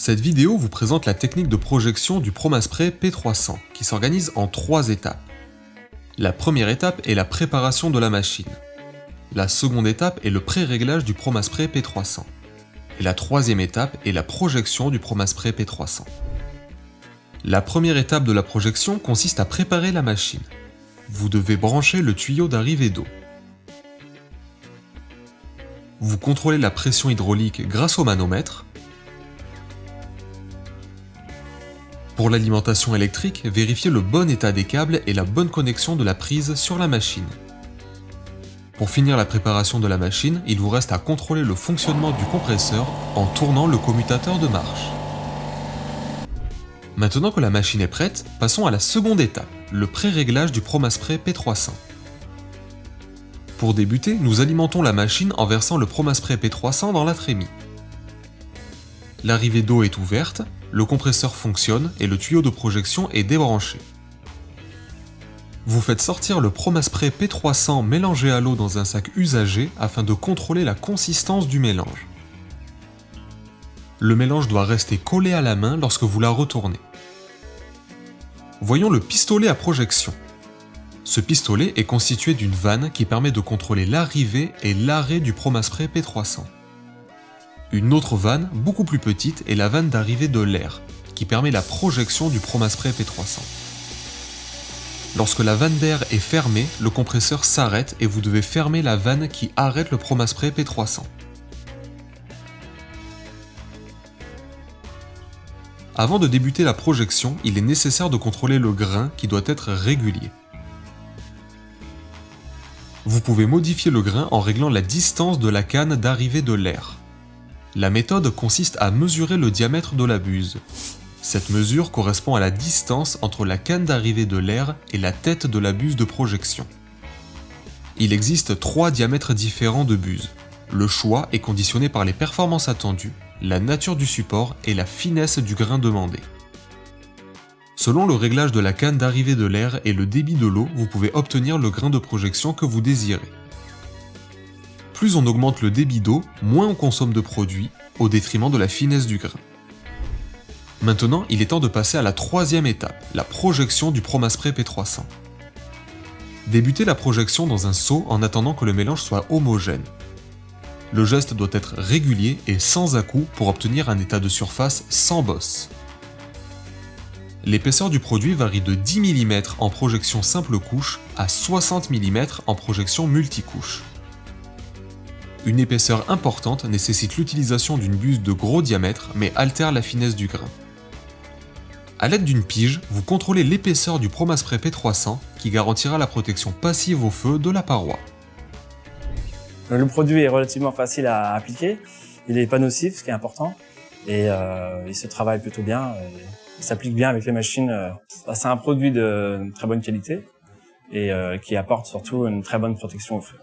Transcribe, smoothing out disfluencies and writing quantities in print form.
Cette vidéo vous présente la technique de projection du ProMaspray P300 qui s'organise en 3 étapes. La première étape est la préparation de la machine. La seconde étape est le pré-réglage du ProMaspray P300. Et la troisième étape est la projection du ProMaspray P300. La première étape de la projection consiste à préparer la machine. Vous devez brancher le tuyau d'arrivée d'eau. Vous contrôlez la pression hydraulique grâce au manomètre. Pour l'alimentation électrique, vérifiez le bon état des câbles et la bonne connexion de la prise sur la machine. Pour finir la préparation de la machine, il vous reste à contrôler le fonctionnement du compresseur en tournant le commutateur de marche. Maintenant que la machine est prête, passons à la seconde étape, le pré-réglage du ProMaspray P300. Pour débuter, nous alimentons la machine en versant le ProMaspray P300 dans la trémie. L'arrivée d'eau est ouverte, le compresseur fonctionne et le tuyau de projection est débranché. Vous faites sortir le ProMaspray P300 mélangé à l'eau dans un sac usagé afin de contrôler la consistance du mélange. Le mélange doit rester collé à la main lorsque vous la retournez. Voyons le pistolet à projection. Ce pistolet est constitué d'une vanne qui permet de contrôler l'arrivée et l'arrêt du ProMaspray P300. Une autre vanne, beaucoup plus petite, est la vanne d'arrivée de l'air, qui permet la projection du ProMaspray P300. Lorsque la vanne d'air est fermée, le compresseur s'arrête et vous devez fermer la vanne qui arrête le ProMaspray P300. Avant de débuter la projection, il est nécessaire de contrôler le grain qui doit être régulier. Vous pouvez modifier le grain en réglant la distance de la canne d'arrivée de l'air. La méthode consiste à mesurer le diamètre de la buse. Cette mesure correspond à la distance entre la canne d'arrivée de l'air et la tête de la buse de projection. Il existe 3 diamètres différents de buse. Le choix est conditionné par les performances attendues, la nature du support et la finesse du grain demandé. Selon le réglage de la canne d'arrivée de l'air et le débit de l'eau, vous pouvez obtenir le grain de projection que vous désirez. Plus on augmente le débit d'eau, moins on consomme de produit, au détriment de la finesse du grain. Maintenant, il est temps de passer à la troisième étape, la projection du ProMaspray P300. Débutez la projection dans un seau en attendant que le mélange soit homogène. Le geste doit être régulier et sans à-coups pour obtenir un état de surface sans bosse. L'épaisseur du produit varie de 10 mm en projection simple couche à 60 mm en projection multicouche. Une épaisseur importante nécessite l'utilisation d'une buse de gros diamètre mais altère la finesse du grain. A l'aide d'une pige, vous contrôlez l'épaisseur du ProMaspray P300 qui garantira la protection passive au feu de la paroi. Le produit est relativement facile à appliquer, il n'est pas nocif, ce qui est important, et il se travaille plutôt bien, il s'applique bien avec les machines. C'est un produit de très bonne qualité et qui apporte surtout une très bonne protection au feu.